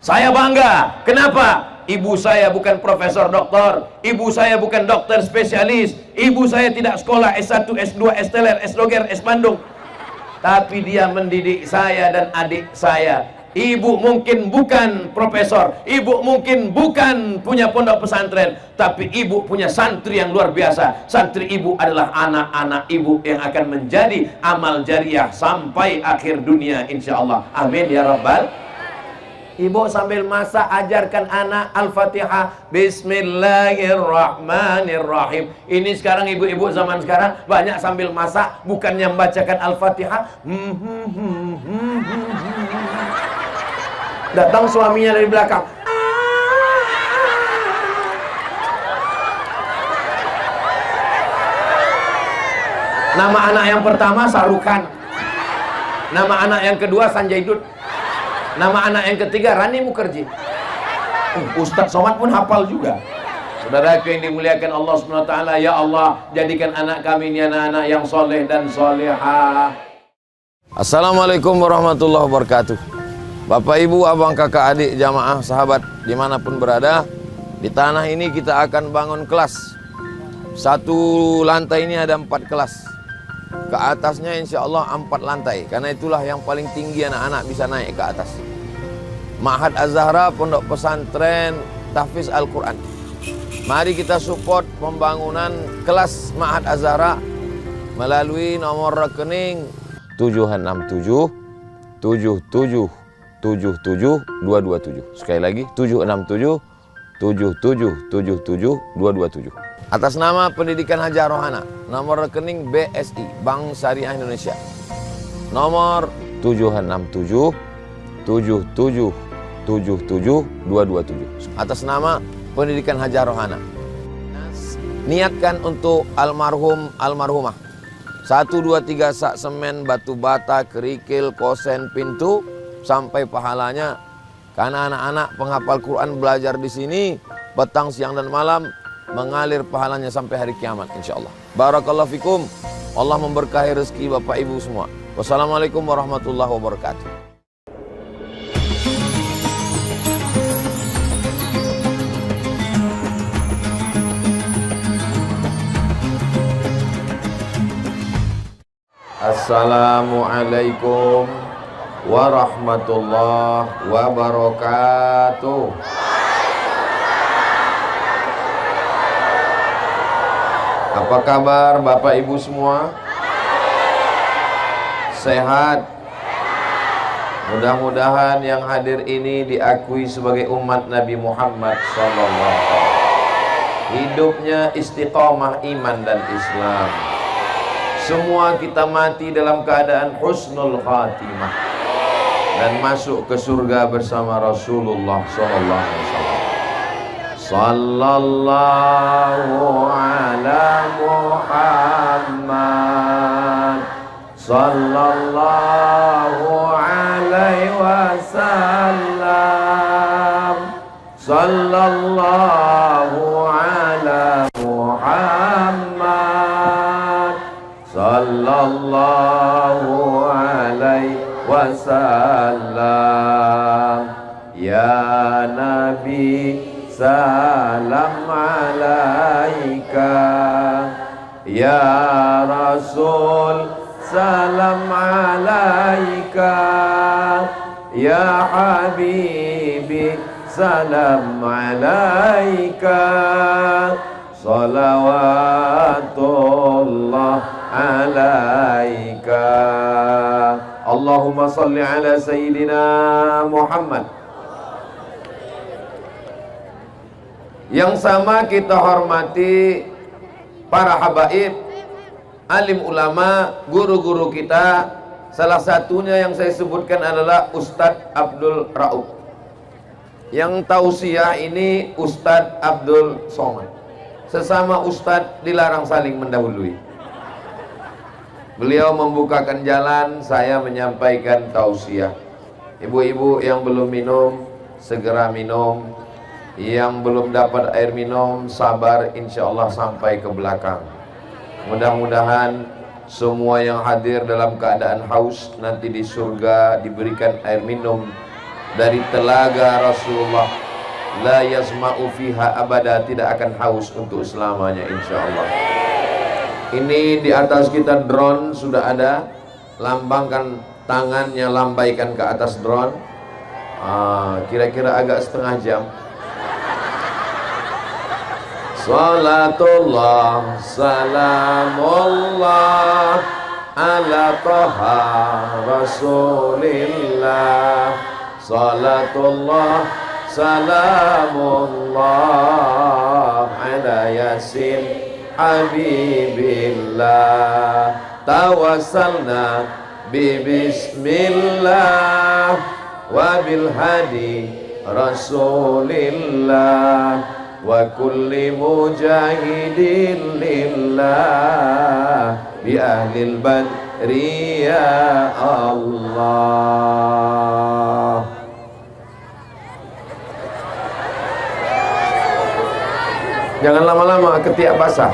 Saya bangga. Kenapa? Ibu saya bukan profesor doktor, ibu saya bukan dokter spesialis, ibu saya tidak sekolah S1, S2, S-teler, S-doger, S-bandung, tapi dia mendidik saya dan adik saya. Ibu mungkin bukan profesor, ibu mungkin bukan punya pondok pesantren, tapi ibu punya santri yang luar biasa. Santri ibu adalah anak-anak ibu yang akan menjadi amal jariah sampai akhir dunia, insya Allah. Amin ya rabbal. Ibu sambil masak ajarkan anak Al-Fatihah, Bismillahirrahmanirrahim. Ini sekarang ibu-ibu zaman sekarang banyak sambil masak bukannya membacakan Al-Fatihah. Datang suaminya dari belakang. Nama anak yang pertama Sarukan. Nama anak yang kedua Sanjay Dutt. Nama anak yang ketiga Rani Mukherjee. Ustadz Somad pun hafal juga. Saudaraku yang dimuliakan Allah SWT, ya Allah, jadikan anak kami ini anak-anak yang soleh dan solehah. Assalamualaikum warahmatullahi wabarakatuh. Bapak, ibu, abang, kakak, adik, jamaah, sahabat, dimanapun berada, di tanah ini kita akan bangun kelas. Satu lantai ini ada 4 kelas. Ke atasnya insya Allah 4 lantai. Karena itulah yang paling tinggi anak-anak bisa naik ke atas. Ma'had Az-Zahra, pondok pesantren tahfiz Al-Quran. Mari kita support pembangunan kelas Ma'had Az-Zahra melalui nomor rekening 767 77 77 227. Sekali lagi 767 77 77 227. Atas nama Pendidikan Haja Rohana, nomor rekening BSI, Bank Syariah Indonesia, nomor 767 77 77 227. Atas nama Pendidikan Haja Rohana. Niatkan untuk almarhum almarhumah. 1, 2, 3 sak semen, batu bata, kerikil, kosen, pintu, sampai pahalanya. Karena anak-anak penghafal Quran belajar di sini petang, siang dan malam, mengalir pahalanya sampai hari kiamat insyaallah. Barakallahu fikum. Allah memberkahi rezeki Bapak Ibu semua. Wassalamualaikum warahmatullahi wabarakatuh. Assalamualaikum warahmatullahi wabarakatuh. Apa kabar Bapak Ibu semua? Sehat? Mudah-mudahan yang hadir ini diakui sebagai umat Nabi Muhammad SAW. Hidupnya istiqomah iman dan Islam. Semua kita mati dalam keadaan husnul khatimah dan masuk ke surga bersama Rasulullah SAW. Sallallahu ala Muhammad sallallahu alaihi wasallam. Sallallahu ala Muhammad sallallahu alaihi wasallam. Ya Nabi, salam alaika. Ya Rasul, salam alaika. Ya Habibi, salam alaika. Salawatullah alaika. Allahumma salli ala Sayyidina Muhammad. Yang sama kita hormati para habaib, alim ulama, guru-guru kita. Salah satunya yang saya sebutkan adalah Ustadz Abdul Rauf. Yang tausiah ini Ustadz Abdul Somad. Sesama Ustadz dilarang saling mendahului. Beliau membukakan jalan, saya menyampaikan tausiah. Ibu-ibu yang belum minum, segera minum. Yang belum dapat air minum, sabar, insya Allah sampai ke belakang. Mudah-mudahan semua yang hadir dalam keadaan haus nanti di surga diberikan air minum dari telaga Rasulullah, la yazma'u fiha abada, tidak akan haus untuk selamanya insyaallah. Ini di atas kita drone sudah ada, lambangkan tangannya, lambaikan ke atas drone. Kira-kira agak setengah jam. Salatullah salamullah ala toha rasulillah. Salatullah salamullah ala yasin habibillah. Tawassalna bismillah wa bil hadi rasulillah wa kulli mujahidin lillah bi ahlil badri ya Allah. Jangan lama-lama, ketiak basah.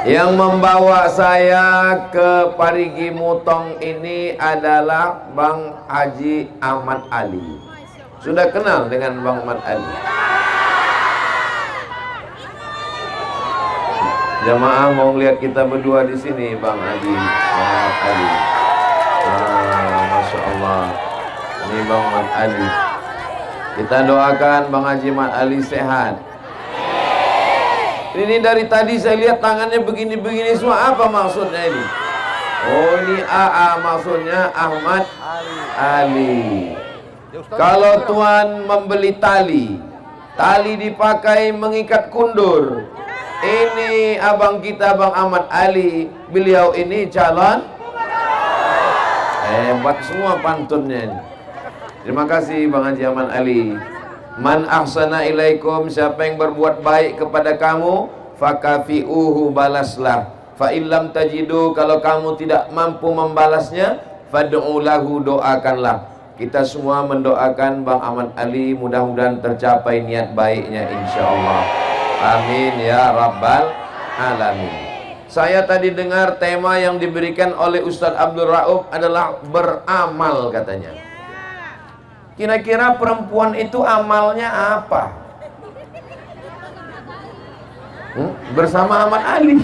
Yang membawa saya ke Parigi Mutong ini adalah Bang Haji Ahmad Ali. Sudah kenal dengan Bang Ahmad Ali? Jamaah mau lihat kita berdua di sini, Bang Haji Ahmad Ali. Masya Allah. Ini Bang Ahmad Ali. Kita doakan Bang Haji Ahmad Ali sehat. Ini dari tadi saya lihat tangannya begini-begini semua. Apa maksudnya ini? Oh, ini AA, maksudnya Ahmad Ali. Kalau Tuhan membeli tali dipakai mengikat kundur. Ini abang kita Bang Ahmad Ali, beliau ini calon. Hebat semua pantunnya ini. Terima kasih Bang Haji Ahmad Ali. Man ahsana ilaikum, siapa yang berbuat baik kepada kamu, fakafi'uhu, balaslah. Fa illam tajidu, kalau kamu tidak mampu membalasnya, fad'u lahu, doakanlah. Kita semua mendoakan Bang Ahmad Ali, mudah-mudahan tercapai niat baiknya insyaallah. Amin ya rabbal alamin. Saya tadi dengar tema yang diberikan oleh Ustadz Abdul Rauf adalah beramal katanya. Kira-kira perempuan itu amalnya apa? Bersama Ahmad Ali.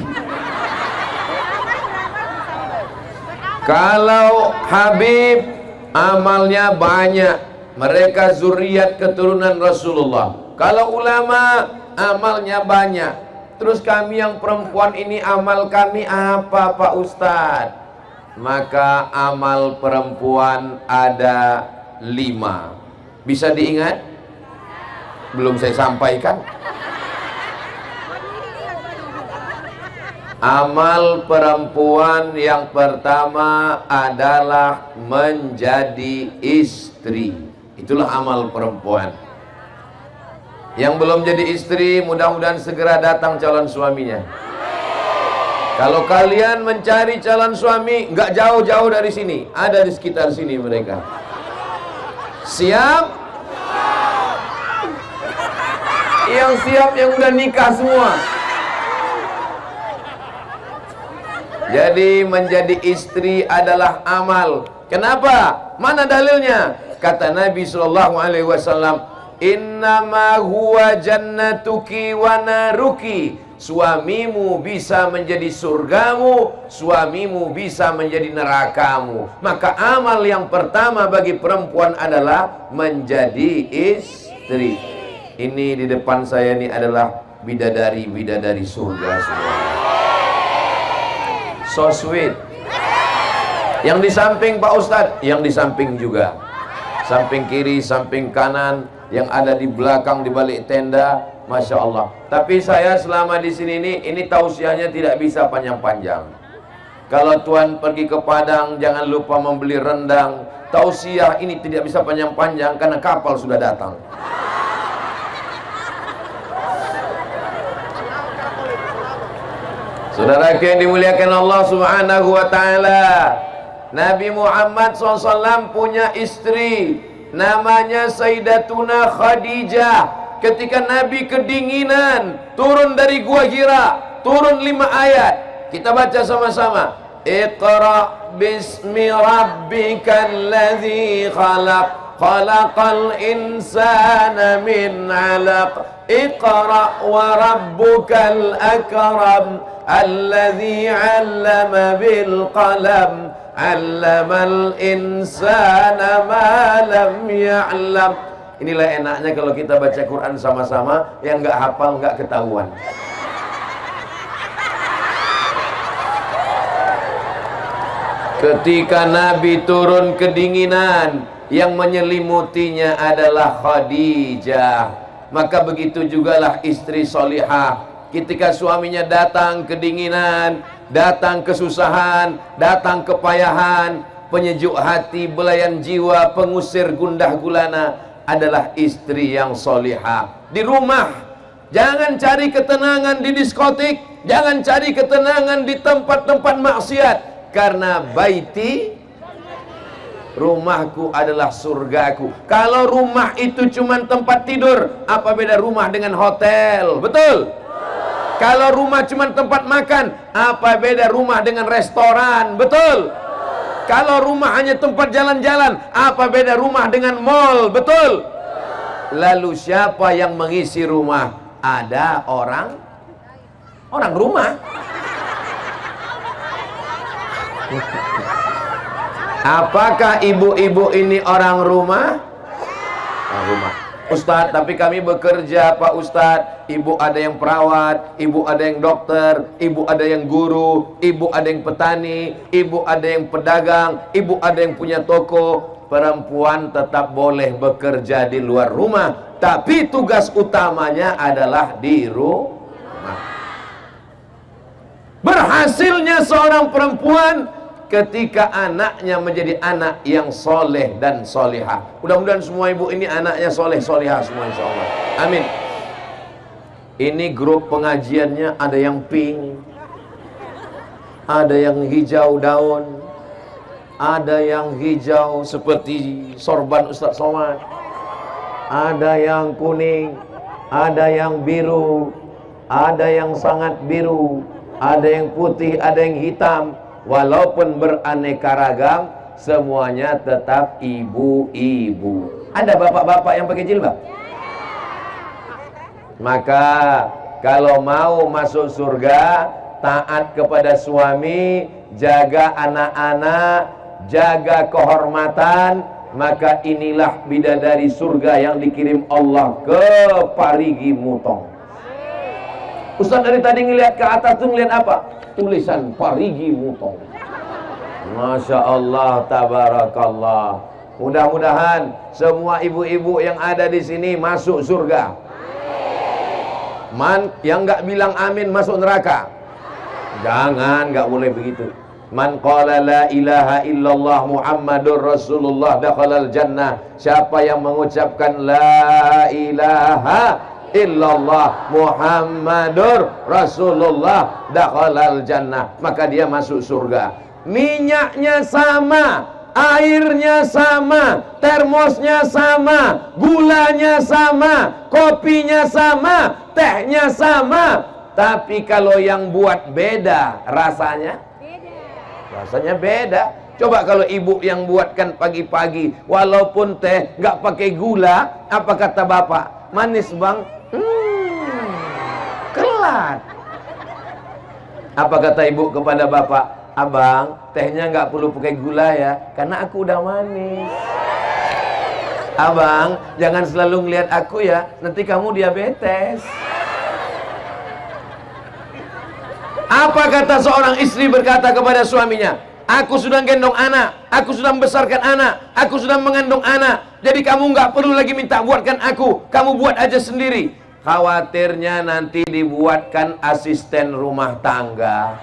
Kalau Habib amalnya banyak, mereka zuriat keturunan Rasulullah. Kalau ulama amalnya banyak. Terus kami yang perempuan ini amal kami apa Pak Ustadz? Maka amal perempuan ada 5. Bisa diingat? Belum saya sampaikan. Amal perempuan yang pertama adalah menjadi istri. Itulah amal perempuan. Yang belum jadi istri, mudah-mudahan segera datang calon suaminya. Kalau kalian mencari calon suami, nggak jauh-jauh dari sini, ada di sekitar sini mereka. Siap? Yang siap, yang udah nikah semua. Jadi menjadi istri adalah amal. Kenapa? Mana dalilnya? Kata Nabi SAW, innama huwa jannatuki wa naruki. Suamimu bisa menjadi surgamu, suamimu bisa menjadi nerakamu. Maka amal yang pertama bagi perempuan adalah menjadi istri. Ini di depan saya ini adalah bidadari-bidadari surga semua. So sweet. Yang di samping Pak Ustadz, yang di samping juga. Samping kiri, samping kanan, yang ada di belakang, di balik tenda, Masya Allah. Tapi saya selama di sini ini tausiahnya tidak bisa panjang-panjang. Kalau Tuhan pergi ke Padang, jangan lupa membeli rendang. Tausiah ini tidak bisa panjang-panjang karena kapal sudah datang. Saudara yang dimuliakan Allah Subhanahu wa ta'ala, Nabi Muhammad SAW punya istri namanya Sayyidatuna Khadijah. Ketika Nabi kedinginan, turun dari Gua Hira, turun 5 ayat. Kita baca sama-sama. Iqra bismi rabbikal ladzi khalaq, khalaqal insana min 'alaq. Iqra wa rabbukal akram, alladzi 'allama bil qalam, 'allamal insana ma lam ya'lam. Inilah enaknya kalau kita baca Quran sama-sama, yang nggak hafal nggak ketahuan. Ketika Nabi turun kedinginan, yang menyelimutinya adalah Khadijah. Maka begitu jugalah istri solihah. Ketika suaminya datang kedinginan, datang kesusahan, datang kepayahan, penyejuk hati, belayan jiwa, pengusir gundah gulana, adalah istri yang solihah. Di rumah, jangan cari ketenangan di diskotik, jangan cari ketenangan di tempat-tempat maksiat. Karena baiti, rumahku adalah surgaku. Kalau rumah itu cuma tempat tidur, apa beda rumah dengan hotel? Betul? Kalau rumah cuma tempat makan, apa beda rumah dengan restoran? Betul? Kalau rumah hanya tempat jalan-jalan, apa beda rumah dengan mall? Betul? Lalu siapa yang mengisi rumah? Ada orang rumah. Apakah ibu-ibu ini orang rumah? Orang rumah. Ustadz, tapi kami bekerja Pak Ustadz. Ibu ada yang perawat, ibu ada yang dokter, ibu ada yang guru, ibu ada yang petani, ibu ada yang pedagang, ibu ada yang punya toko. Perempuan tetap boleh bekerja di luar rumah, tapi tugas utamanya adalah di rumah. Berhasilnya seorang perempuan ketika anaknya menjadi anak yang soleh dan solihah. Mudah-mudahan semua ibu ini anaknya soleh solihah semua, insya Allah. Amin. Ini grup pengajiannya ada yang pink, ada yang hijau daun, ada yang hijau seperti sorban Ustadz Somad, ada yang kuning, ada yang biru, ada yang sangat biru, ada yang putih, ada yang hitam. Walaupun beraneka ragam, semuanya tetap ibu-ibu. Ada bapak-bapak yang pakai jilbab? Maka kalau mau masuk surga, taat kepada suami, jaga anak-anak, jaga kehormatan, maka inilah bidadari surga yang dikirim Allah ke Parigi Mutong. Ustaz dari tadi ngelihat ke atas tuh ngelihat apa? Tulisan Parigi Mutong. Masya Allah, tabarakallah. Mudah-mudahan semua ibu-ibu yang ada di sini masuk surga. Yang nggak bilang amin masuk neraka. Jangan, nggak boleh begitu. Man qala la ilaha illallah Muhammadur Rasulullah dakhalal jannah. Siapa yang mengucapkan la ilaha illallah Muhammadur Rasulullah dakhalal jannah, maka dia masuk surga. Minyaknya sama, airnya sama, termosnya sama, gulanya sama, kopinya sama, tehnya sama. Tapi kalau yang buat beda, rasanya beda. Coba kalau ibu yang buatkan pagi-pagi, walaupun teh nggak pakai gula, apa kata bapak? Manis bang? Kelat. Apa kata ibu kepada bapak? Abang, tehnya nggak perlu pakai gula ya, karena aku udah manis. Abang, jangan selalu ngeliat aku ya, nanti kamu diabetes. Apa kata seorang istri berkata kepada suaminya? Aku sudah gendong anak, aku sudah membesarkan anak, aku sudah mengandung anak. Jadi kamu nggak perlu lagi minta buatkan aku, kamu buat aja sendiri. Khawatirnya nanti dibuatkan asisten rumah tangga,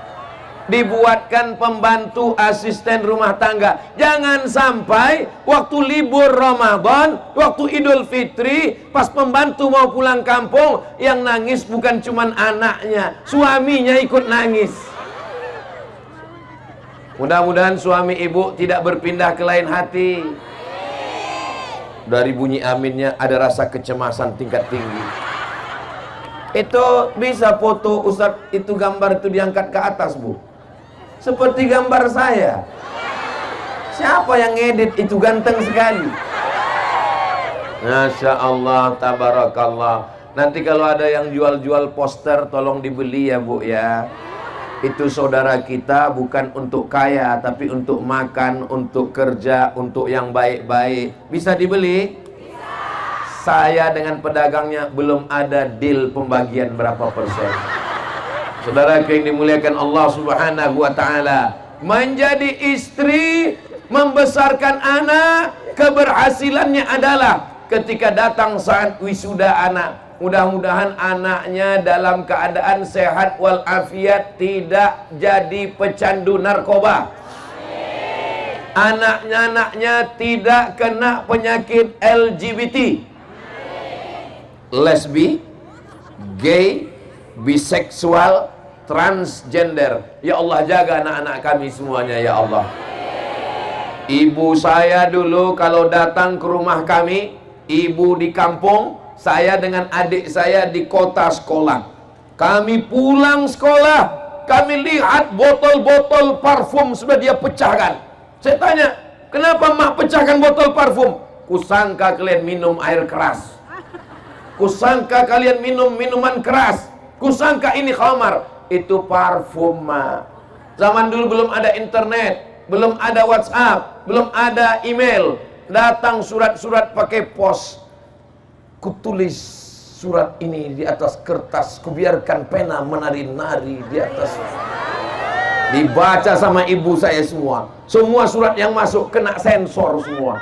dibuatkan pembantu asisten rumah tangga. Jangan sampai waktu libur Ramadan, waktu Idul Fitri, pas pembantu mau pulang kampung, yang nangis bukan cuman anaknya, suaminya ikut nangis. Mudah-mudahan suami ibu tidak berpindah ke lain hati. Dari bunyi aminnya ada rasa kecemasan tingkat tinggi. Itu bisa foto Ustadz, itu gambar itu diangkat ke atas, Bu. seperti gambar saya. Siapa yang ngedit itu ganteng sekali. Masya Allah, tabarakallah. Nanti kalau ada yang jual-jual poster, tolong dibeli ya Bu ya. Itu saudara kita bukan untuk kaya, tapi untuk makan, untuk kerja, untuk yang baik-baik. Bisa dibeli? Bisa. Saya dengan pedagangnya belum ada deal pembagian berapa persen. Saudara yang dimuliakan Allah Subhanahu wa Ta'ala, menjadi istri, membesarkan anak, keberhasilannya adalah ketika datang saat wisuda anak. Mudah-mudahan anaknya dalam keadaan sehat walafiat, tidak jadi pecandu narkoba. Anaknya tidak kena penyakit LGBT, lesbi, gay, biseksual, transgender. Ya Allah, jaga anak-anak kami semuanya ya Allah. Ibu saya dulu kalau datang ke rumah kami, ibu di kampung, saya dengan adik saya di kota sekolah. Kami pulang sekolah, kami lihat botol-botol parfum sudah dia pecahkan. Saya tanya, kenapa mak pecahkan botol parfum? Kusangka kalian minum air keras, kusangka kalian minum minuman keras, kusangka ini khamar. Itu parfum mak. Zaman dulu belum ada internet, belum ada WhatsApp, belum ada email. Datang surat-surat pakai pos. Kutulis surat ini di atas kertas, kubiarkan pena menari-nari di atas. Dibaca sama ibu saya semua. Semua surat yang masuk kena sensor semua.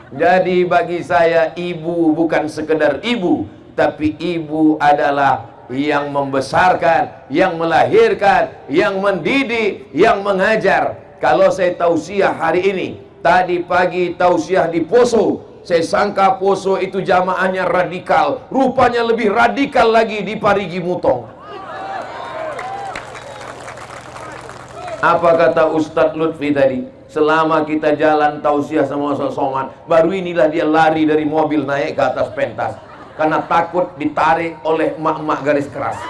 Jadi bagi saya ibu bukan sekedar ibu, tapi ibu adalah yang membesarkan, yang melahirkan, yang mendidik, yang mengajar. Kalau saya tausiah hari ini, tadi pagi tausiah di Poso, saya sangka Poso itu jamaahnya radikal, rupanya lebih radikal lagi di Parigi Mutong. Apa kata Ustadz Lutfi tadi? Selama kita jalan tausiah sama Ustadz Somad, baru inilah dia lari dari mobil naik ke atas pentas karena takut ditarik oleh emak-emak garis keras.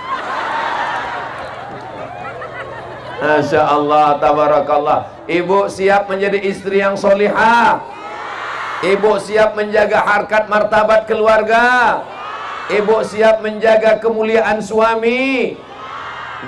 Masya Allah, tabarakallah. Ibu siap menjadi istri yang solihah. Ibu siap menjaga harkat martabat keluarga. Ibu siap menjaga kemuliaan suami.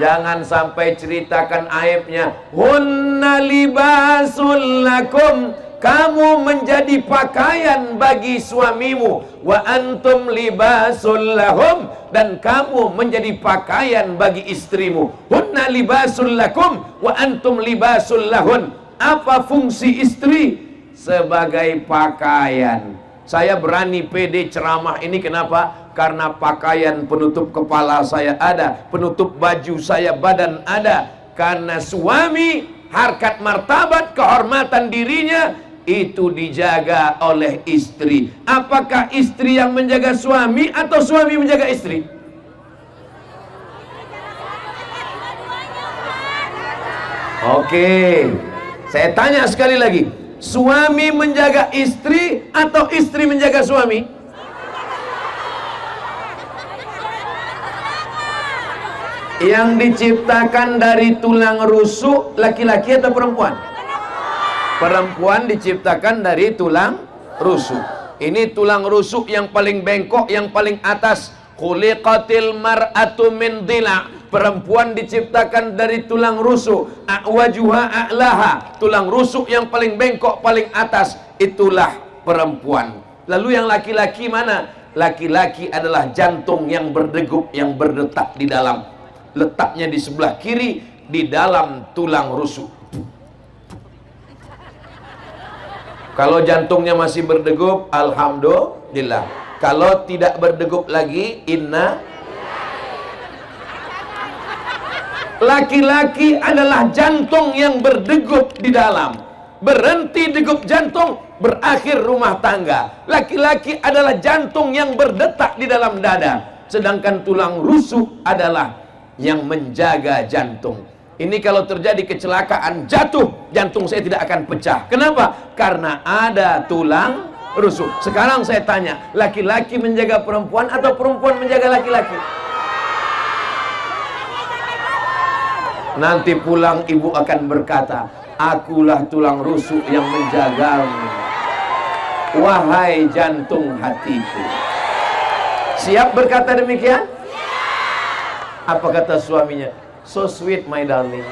Jangan sampai ceritakan aibnya. Hunna libasul lakum, kamu menjadi pakaian bagi suamimu. Wa antum libasul lahum, dan kamu menjadi pakaian bagi istrimu. Hunna libasul lakum wa antum libasul lahun. Apa fungsi istri? Sebagai pakaian. Saya berani pede ceramah ini kenapa? Karena pakaian penutup kepala saya ada, penutup baju saya badan ada. Karena suami, harkat martabat, kehormatan dirinya itu dijaga oleh istri. Apakah istri yang menjaga suami atau suami menjaga istri? Oke, saya tanya sekali lagi. Suami menjaga istri atau istri menjaga suami? Yang diciptakan dari tulang rusuk laki-laki atau perempuan? Perempuan diciptakan dari tulang rusuk. Ini tulang rusuk yang paling bengkok, yang paling atas. Khuliqatil mar'atu min dhila'. Perempuan diciptakan dari tulang rusuk. A'wajuha a'laha. Tulang rusuk yang paling bengkok, paling atas. Itulah perempuan. Lalu yang laki-laki mana? Laki-laki adalah jantung yang berdegup, yang berdetak di dalam. Letaknya di sebelah kiri, di dalam tulang rusuk. Kalau jantungnya masih berdegup, alhamdulillah. Kalau tidak berdegup lagi, inna. Laki-laki adalah jantung yang berdegup di dalam. Berhenti degup jantung, berakhir rumah tangga. Laki-laki adalah jantung yang berdetak di dalam dada. Sedangkan tulang rusuk adalah yang menjaga jantung. Ini kalau terjadi kecelakaan, jatuh, jantung saya tidak akan pecah. Kenapa? Karena ada tulang rusuk. Sekarang saya tanya, laki-laki menjaga perempuan atau perempuan menjaga laki-laki? Nanti pulang ibu akan berkata, akulah tulang rusuk yang menjagamu, wahai jantung hatiku. Siap berkata demikian? Apa kata suaminya? So sweet my darling.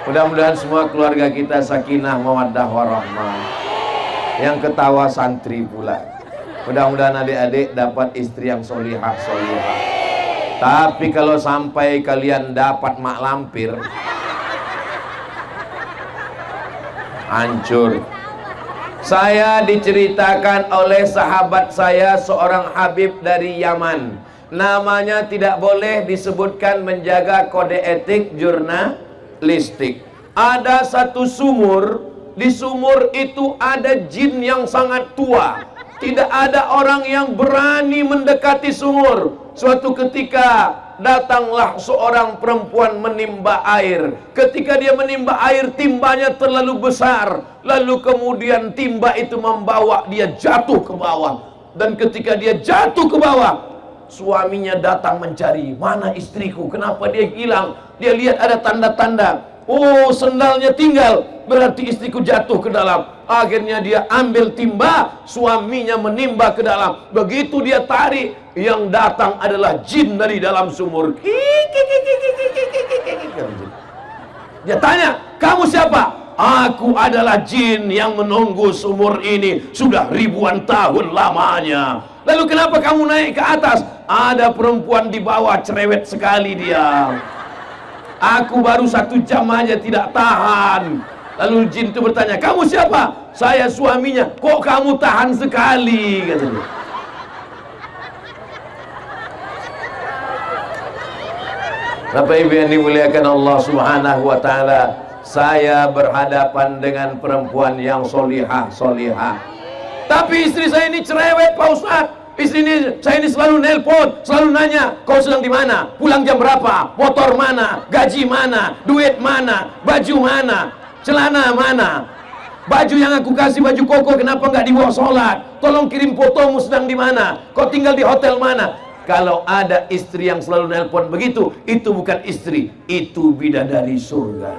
Mudah-mudahan semua keluarga kita sakinah mawaddah warahmah. Yang ketawa santri pula. Mudah-mudahan adik-adik dapat istri yang solihah. Tapi kalau sampai kalian dapat mak lampir, hancur. Saya diceritakan oleh sahabat saya, seorang Habib dari Yaman. Namanya tidak boleh disebutkan, menjaga kode etik jurnalistik. Ada satu sumur, di sumur itu ada jin yang sangat tua. Tidak ada orang yang berani mendekati sumur. Suatu ketika datanglah seorang perempuan menimba air. Ketika dia menimba air, timbanya terlalu besar. Lalu kemudian timba itu membawa dia jatuh ke bawah. Dan ketika dia jatuh ke bawah, suaminya datang mencari, mana istriku, kenapa dia hilang? Dia lihat ada tanda-tanda, oh sendalnya tinggal, berarti istriku jatuh ke dalam. Akhirnya dia ambil timba, suaminya menimba ke dalam. Begitu dia tarik, yang datang adalah jin dari dalam sumur. Dia tanya, kamu siapa? Aku adalah jin yang menunggu sumur ini sudah ribuan tahun lamanya. Lalu kenapa kamu naik ke atas? Ada perempuan di bawah, cerewet sekali dia. Aku baru 1 jam aja tidak tahan. Lalu jin itu bertanya, kamu siapa? Saya suaminya. Kok kamu tahan sekali? Katanya. Bapak Ibu yang dimuliakan Allah Subhanahu wa Ta'ala, saya berhadapan dengan perempuan yang solihah. Tapi istri saya ini cerewet, Pak Ustadz. Saya ini selalu nelpon, selalu nanya, kau sedang di mana? Pulang jam berapa? Motor mana? Gaji mana? Duit mana? Baju mana? Celana mana? Baju yang aku kasih, baju koko, kenapa nggak dibawa sholat? Tolong kirim fotomu sedang di mana? Kau tinggal di hotel mana? Kalau ada istri yang selalu nelpon begitu, itu bukan istri, itu bidadari surga.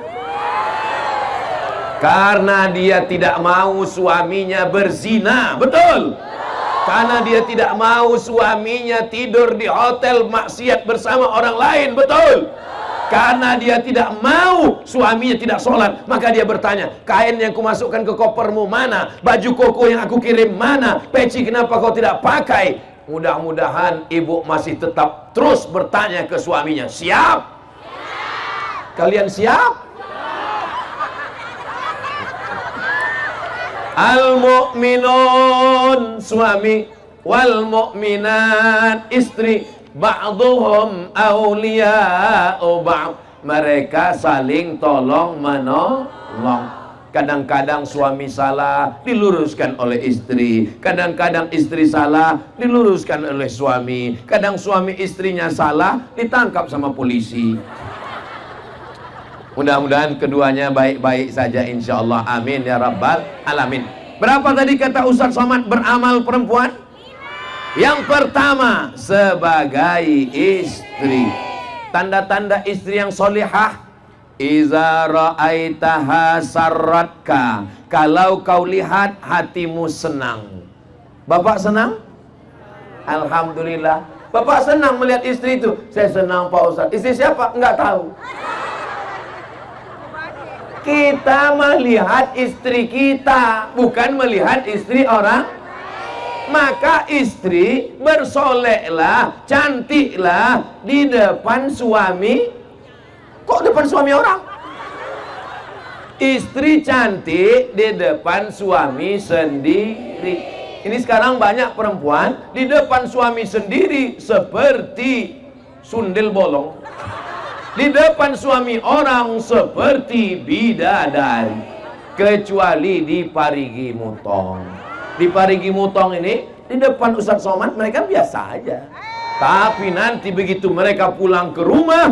Karena dia tidak mau suaminya berzina, betul? Karena dia tidak mau suaminya tidur di hotel maksiat bersama orang lain, betul? Karena dia tidak mau suaminya tidak sholat, maka dia bertanya, kain yang kumasukkan ke kopermu mana? Baju koko yang aku kirim mana? Peci kenapa kau tidak pakai? Mudah-mudahan ibu masih tetap terus bertanya ke suaminya, siap? Kalian siap? Al-mu'minun suami, wal mu'minat istri, ba'duhum awliya'u ba'd. Mereka saling tolong menolong. Kadang-kadang suami salah, diluruskan oleh istri. Kadang-kadang istri salah, diluruskan oleh suami. Kadang suami istrinya salah, ditangkap sama polisi. Mudah-mudahan keduanya baik-baik saja insyaallah. Amin ya rabbal alamin. Berapa tadi kata Ustaz Somad beramal perempuan? Yang pertama, sebagai istri. Tanda-tanda istri yang solihah, iza ra'aitaha sarratka. Kalau kau lihat hatimu senang. Bapak senang? Alhamdulillah. Bapak senang melihat istri itu. Saya senang Pak Ustaz. Istri siapa? Enggak tahu. Kita melihat istri kita, bukan melihat istri orang. Maka istri bersoleklah, cantiklah di depan suami. Kok depan suami orang? Istri cantik di depan suami sendiri. Ini sekarang banyak perempuan di depan suami sendiri seperti sundel bolong. Di depan suami orang seperti bidadari. Kecuali di Parigi Mutong. Di Parigi Mutong ini, di depan Ustaz Somad mereka biasa aja. Tapi nanti begitu mereka pulang ke rumah,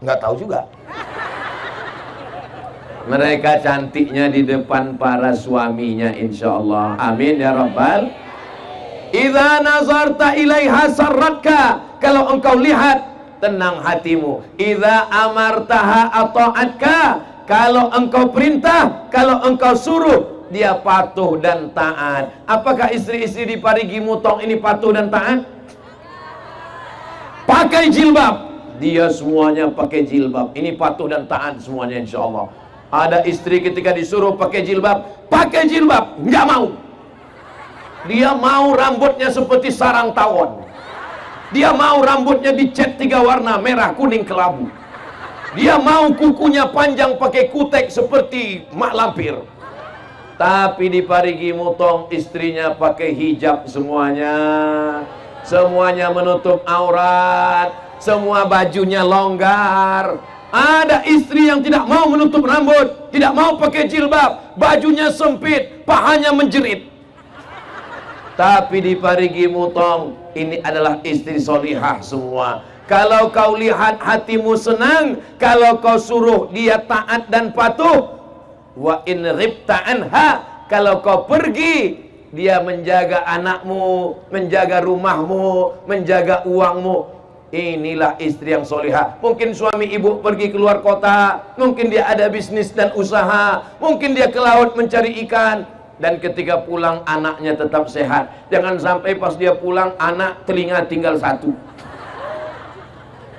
nggak tahu juga. Mereka cantiknya di depan para suaminya insyaallah. Amin ya rabbal. Idza nazarta ilaiha sarratka. Kalau engkau lihat tenang hatimu. Idza amartaha ata'atka, kalau engkau perintah, kalau engkau suruh, dia patuh dan taat. Apakah istri-istri di Parigi Mutong ini patuh dan taat? Pakai jilbab, dia semuanya pakai jilbab. Ini patuh dan taat semuanya, insya Allah. Ada istri ketika disuruh pakai jilbab, nggak mau. Dia mau rambutnya seperti sarang tawon. Dia mau rambutnya dicat 3 warna, merah, kuning, kelabu. Dia mau kukunya panjang pakai kutek seperti mak lampir. Tapi di Parigi Mutong istrinya pakai hijab semuanya. Semuanya menutup aurat, semua bajunya longgar. Ada istri yang tidak mau menutup rambut, tidak mau pakai jilbab, bajunya sempit, pahanya menjerit. Tapi di Parigi Mutong ini adalah istri solihah semua. Kalau kau lihat hatimu senang, kalau kau suruh dia taat dan patuh. Wa in ribta anha, kalau kau pergi, dia menjaga anakmu, menjaga rumahmu, menjaga uangmu. Inilah istri yang solihah. Mungkin suami ibu pergi keluar kota, mungkin dia ada bisnis dan usaha, mungkin dia ke laut mencari ikan, dan ketika pulang anaknya tetap sehat. Jangan sampai pas dia pulang anak telinga tinggal 1.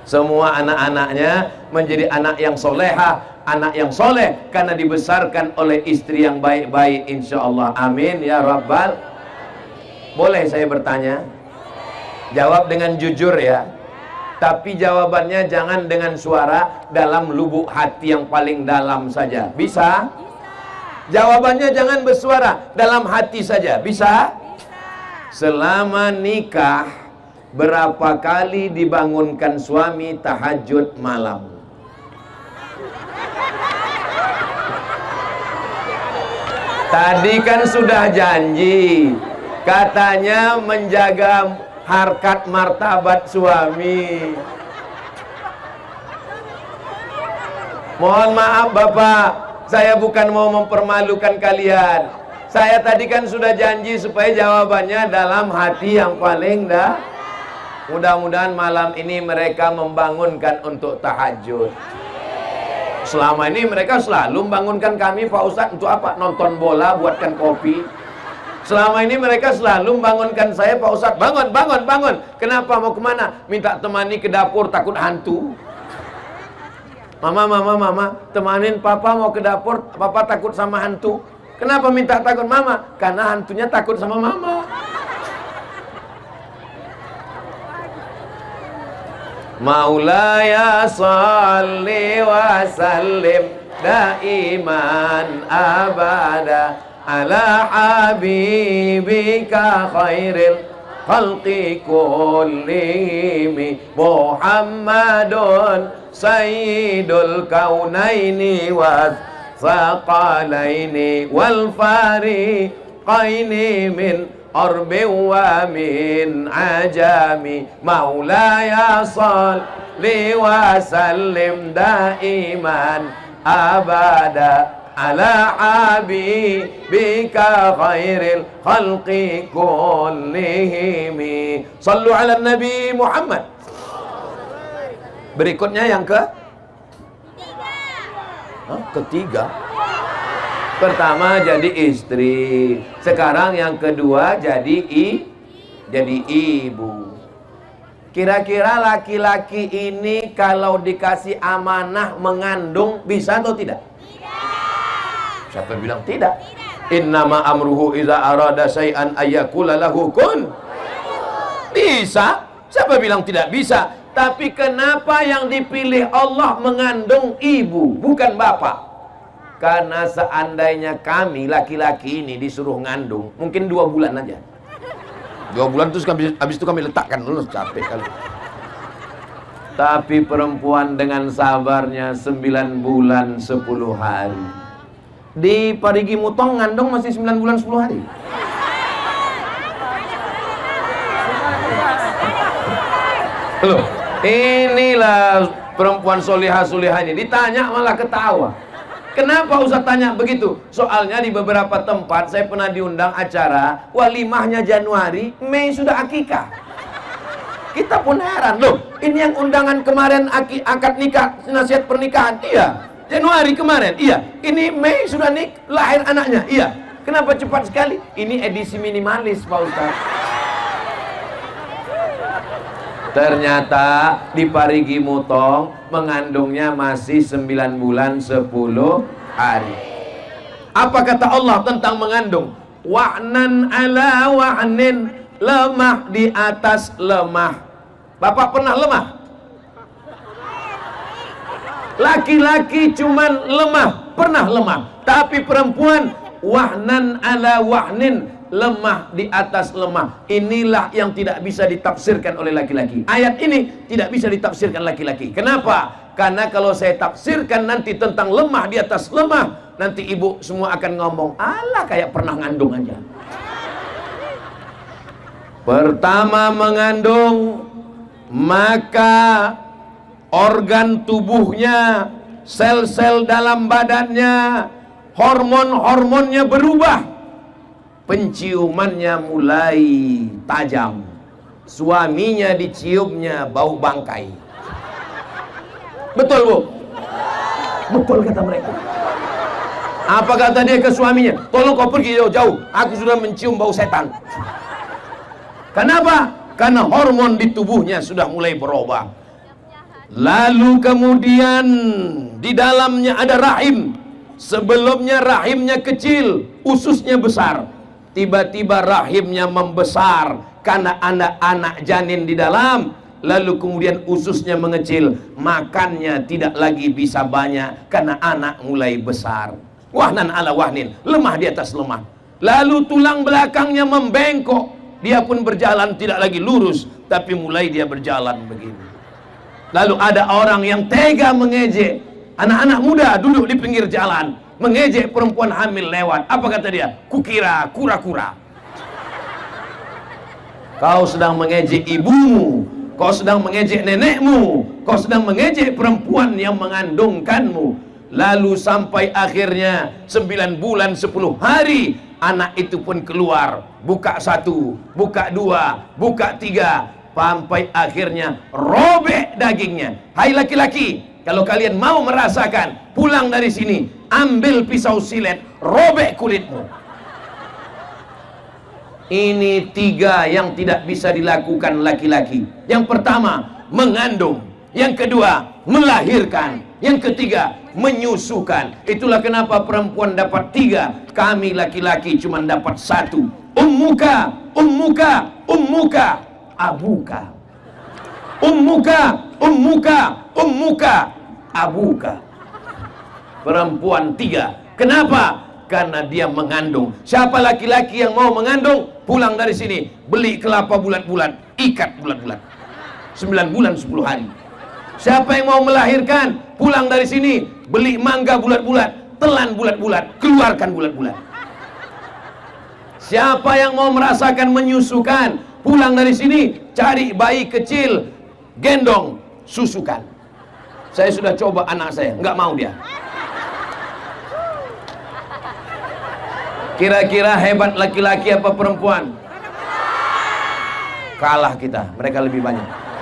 Semua anak-anaknya menjadi anak yang solehah, anak yang soleh, karena dibesarkan oleh istri yang baik-baik, insya Allah. Amin ya Rabbal. Boleh saya bertanya? Jawab dengan jujur ya. Tapi jawabannya jangan dengan suara, dalam lubuk hati yang paling dalam saja. Bisa? Jawabannya jangan bersuara, dalam hati saja. Bisa? Selama nikah, berapa kali dibangunkan suami tahajud malam? Tadi kan sudah janji, katanya menjaga harkat martabat suami. Mohon maaf Bapak, saya bukan mau mempermalukan kalian. Saya tadi kan sudah janji supaya jawabannya dalam hati yang paling dah. Mudah-mudahan malam ini mereka membangunkan untuk tahajud. Selama ini mereka selalu membangunkan kami, Pak Ustadz, untuk apa? Nonton bola, buatkan kopi. Selama ini mereka selalu membangunkan saya, Pak Ustadz, bangun, bangun, bangun. Kenapa? Mau kemana? Minta temani ke dapur, takut hantu. Mama, temanin papa mau ke dapur, papa takut sama hantu. Kenapa minta takut mama? Karena hantunya takut sama mama. Maulaya salli wa sallim daiman abada ala habibika khairil khalqi kullihim Muhammadun sayyidul kaunaini wa thaqalaini wal fariqaini min arbi wa min ajami maulaya salli wa sallim daiman abada ala habibika khairil khalqi kullihim. Sallu ala Nabi Muhammad. Berikutnya yang ketiga. Pertama jadi istri, sekarang yang kedua jadi ibu. Kira-kira laki-laki ini kalau dikasih amanah mengandung bisa atau tidak? Siapa bilang tidak? Innama amruhu iza arada syai'an ayyakula lahu kun. Bisa. Siapa bilang tidak bisa? Tapi kenapa yang dipilih Allah mengandung ibu, bukan bapak? Karena seandainya kami laki-laki ini disuruh ngandung, mungkin 2 bulan aja. 2 bulan terus habis itu kami letakkan dulu, capek kali. Tapi perempuan dengan sabarnya 9 bulan 10 hari. Di Parigi Mutong ngandung masih 9 bulan 10 hari. Loh, inilah perempuan solihah-solihah ini. Ditanya malah ketawa. Kenapa Ustaz tanya begitu? Soalnya di beberapa tempat saya pernah diundang acara walimahnya Januari, Mei sudah akikah. Kita pun heran, loh, ini yang undangan kemarin akad nikah, nasihat pernikahan, iya. Januari kemarin, iya. Ini Mei sudah lahir anaknya, iya. Kenapa cepat sekali? Ini edisi minimalis, Pak Ustaz. Ternyata di Parigi Mutong mengandungnya masih 9 bulan 10 hari. Apa kata Allah tentang mengandung? Wa'nan ala wa'nin, lemah di atas lemah. Bapak pernah lemah? Laki-laki cuman lemah, pernah lemah. Tapi perempuan wahnan ala wahnin, lemah di atas lemah. Inilah yang tidak bisa ditafsirkan oleh laki-laki. Ayat ini tidak bisa ditafsirkan laki-laki. Kenapa? Karena kalau saya tafsirkan nanti tentang lemah di atas lemah, nanti ibu semua akan ngomong, alah kayak pernah ngandung aja. Pertama mengandung, maka organ tubuhnya, sel-sel dalam badannya, hormon-hormonnya berubah. Penciumannya mulai tajam. Suaminya diciumnya bau bangkai. Betul, Bu? Betul kata mereka. Apa kata dia ke suaminya? Tolong kau pergi jauh-jauh, aku sudah mencium bau setan. Kenapa? Karena hormon di tubuhnya sudah mulai berubah. Lalu kemudian di dalamnya ada rahim. Sebelumnya rahimnya kecil, ususnya besar. Tiba-tiba rahimnya membesar karena anak-anak janin di dalam. Lalu kemudian ususnya mengecil, makannya tidak lagi bisa banyak karena anak mulai besar. Wahnan ala wahnin, lemah di atas lemah. Lalu tulang belakangnya membengkok. Dia pun berjalan tidak lagi lurus, tapi mulai dia berjalan begini. Lalu ada orang yang tega mengejek anak-anak muda duduk di pinggir jalan, mengejek perempuan hamil lewat. Apa kata dia? Kukira kura-kura. Kau sedang mengejek ibumu, kau sedang mengejek nenekmu, kau sedang mengejek perempuan yang mengandungkanmu. Lalu sampai akhirnya 9 bulan 10 hari, anak itu pun keluar. Buka 1, buka 2, buka 3, sampai akhirnya robek dagingnya. Hai laki-laki, kalau kalian mau merasakan, pulang dari sini, ambil pisau silet, robek kulitmu. Ini 3 yang tidak bisa dilakukan laki-laki. Yang pertama, mengandung. Yang kedua, melahirkan. Yang ketiga, menyusukan. Itulah kenapa perempuan dapat 3, kami laki-laki cuma dapat 1. Ummuka, ummuka, ummuka, abuka. Ummuka, ummuka, ummuka, abuka. Perempuan 3. Kenapa? Karena dia mengandung. Siapa laki-laki yang mau mengandung, pulang dari sini, beli kelapa bulat-bulat, ikat bulat-bulat. 9 bulan 10 hari. Siapa yang mau melahirkan, pulang dari sini, beli mangga bulat-bulat, telan bulat-bulat, keluarkan bulat-bulat. Siapa yang mau merasakan menyusukan, pulang dari sini, cari bayi kecil, gendong, susukan. Saya sudah coba anak saya, nggak mau dia. Kira-kira hebat laki-laki apa perempuan? Kalah kita, mereka lebih banyak.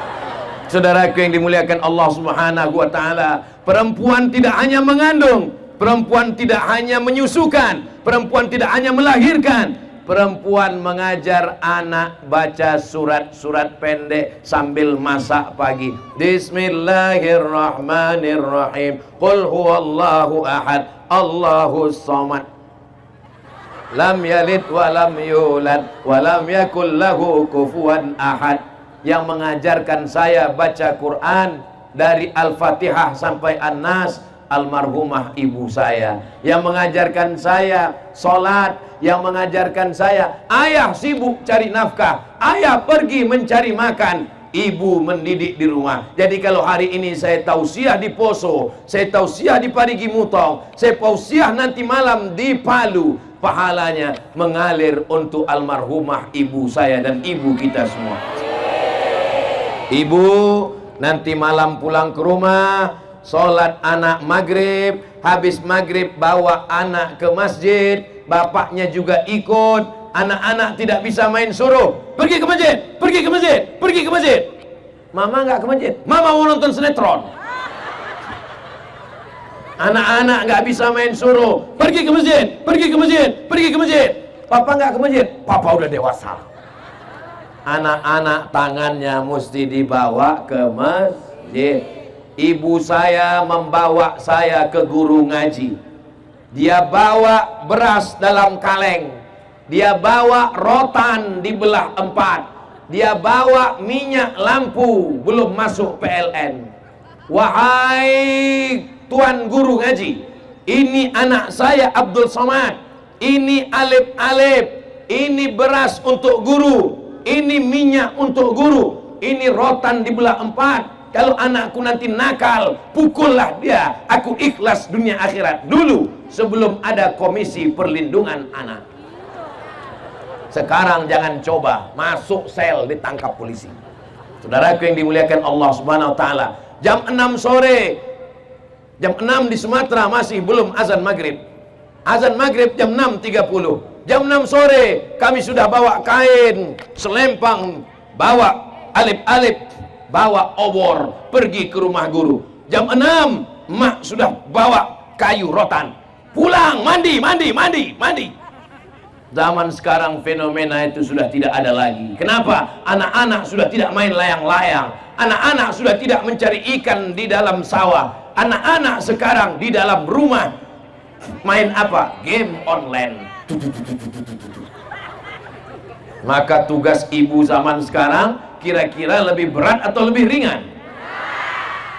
Saudaraku yang dimuliakan Allah Subhanahu wa ta'ala, perempuan tidak hanya mengandung, perempuan tidak hanya menyusukan, perempuan tidak hanya melahirkan, perempuan mengajar anak baca surat-surat pendek sambil masak pagi. Bismillahirrahmanirrahim. Qul huwallahu ahad, Allahus samad. Lam yalid wa lam yulad wa lam yakul lahu kufuwan ahad. Yang mengajarkan saya baca Quran dari Al-Fatihah sampai An-Nas, almarhumah ibu saya. Yang mengajarkan saya sholat, yang mengajarkan saya, ayah sibuk cari nafkah, ayah pergi mencari makan, ibu mendidik di rumah. Jadi kalau hari ini saya tausiah di Poso, saya tausiah di Parigi Mutong, saya tausiah nanti malam di Palu, pahalanya mengalir untuk almarhumah ibu saya dan ibu kita semua. Ibu nanti malam pulang ke rumah, sholat anak maghrib, habis maghrib bawa anak ke masjid, bapaknya juga ikut. Anak-anak tidak bisa main suruh, pergi ke masjid, pergi ke masjid, pergi ke masjid. Mama nggak ke masjid. Mama mau nonton sinetron. Anak-anak nggak bisa main suruh. Pergi ke masjid, pergi ke masjid, pergi ke masjid. Papa nggak ke masjid. Papa udah dewasa. Anak-anak tangannya mesti dibawa ke masjid. Ibu saya membawa saya ke guru ngaji. Dia bawa beras dalam kaleng. Dia bawa rotan dibelah 4. Dia bawa minyak lampu belum masuk PLN. Wahai tuan guru ngaji, ini anak saya Abdul Somad. Ini alif-alif. Ini beras untuk guru. Ini minyak untuk guru. Ini rotan dibelah 4. Kalau anakku nanti nakal, pukullah dia. Aku ikhlas dunia akhirat dulu sebelum ada komisi perlindungan anak. Sekarang jangan coba masuk sel ditangkap polisi. Saudaraku yang dimuliakan Allah Subhanahu wa taala, jam 6 sore, jam 6 di Sumatera masih belum azan maghrib. Azan maghrib jam 6.30. Jam 6 sore kami sudah bawa kain, selempang, bawa alif-alif, bawa obor, pergi ke rumah guru. Jam 6 mak sudah bawa kayu rotan. Pulang, mandi. Zaman sekarang fenomena itu sudah tidak ada lagi. Kenapa? Anak-anak sudah tidak main layang-layang. Anak-anak sudah tidak mencari ikan di dalam sawah. Anak-anak sekarang di dalam rumah main apa? Game online. Maka tugas ibu zaman sekarang kira-kira lebih berat atau lebih ringan?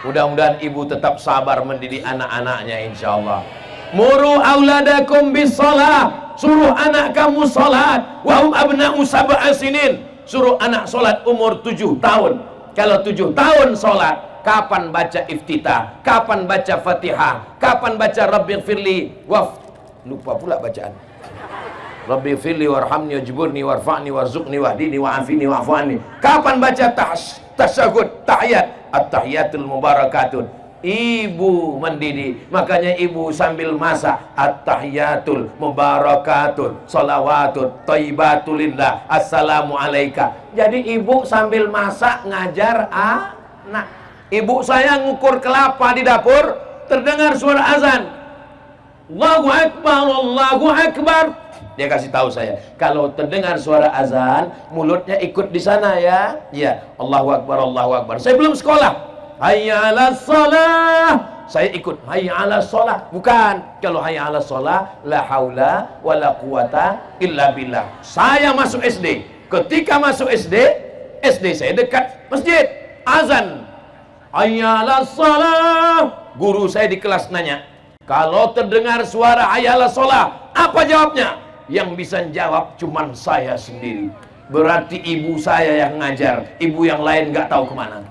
Mudah-mudahan ibu tetap sabar mendidik anak-anaknya, insyaallah. Muru auladakum bis-shalah. Suruh anak kamu salat. Wa hum abna'u sab'a sinin. Suruh anak salat umur 7 tahun. Kalau 7 tahun salat, kapan baca iftitah? Kapan baca Fatihah? Kapan baca Rabbighfirli lupa pula bacaan. Rabbighfirli warhamni wajburni warfa'ni warzuqni wahdini wa'afini wa'fu anni. Kapan baca tasyahud, tahiyat, at-tahiyatul mubarakatun? Ibu mendidik. Makanya ibu sambil masak at-tahiyatul mubarakatun salawatun thayyibatulillah assalamu alaika. Jadi ibu sambil masak ngajar anak. Ibu saya ngukur kelapa di dapur, terdengar suara azan, Allahu Akbar, Allahu Akbar. Dia kasih tahu saya, kalau terdengar suara azan, mulutnya ikut di sana ya. Ya, Allahu Akbar, Allahu Akbar. Saya belum sekolah. Hayya 'alas shalah. Saya ikut hayya 'alas shalah. Bukan. Kalau hayya 'alas shalah, la haula wala quwata illa billah. Saya masuk SD. Ketika masuk SD saya dekat masjid. Azan. Hayya 'alas shalah. Guru saya di kelas nanya, kalau terdengar suara hayya 'alas shalah, apa jawabnya? Yang bisa jawab cuman saya sendiri. Berarti ibu saya yang ngajar, ibu yang lain nggak tahu kemana.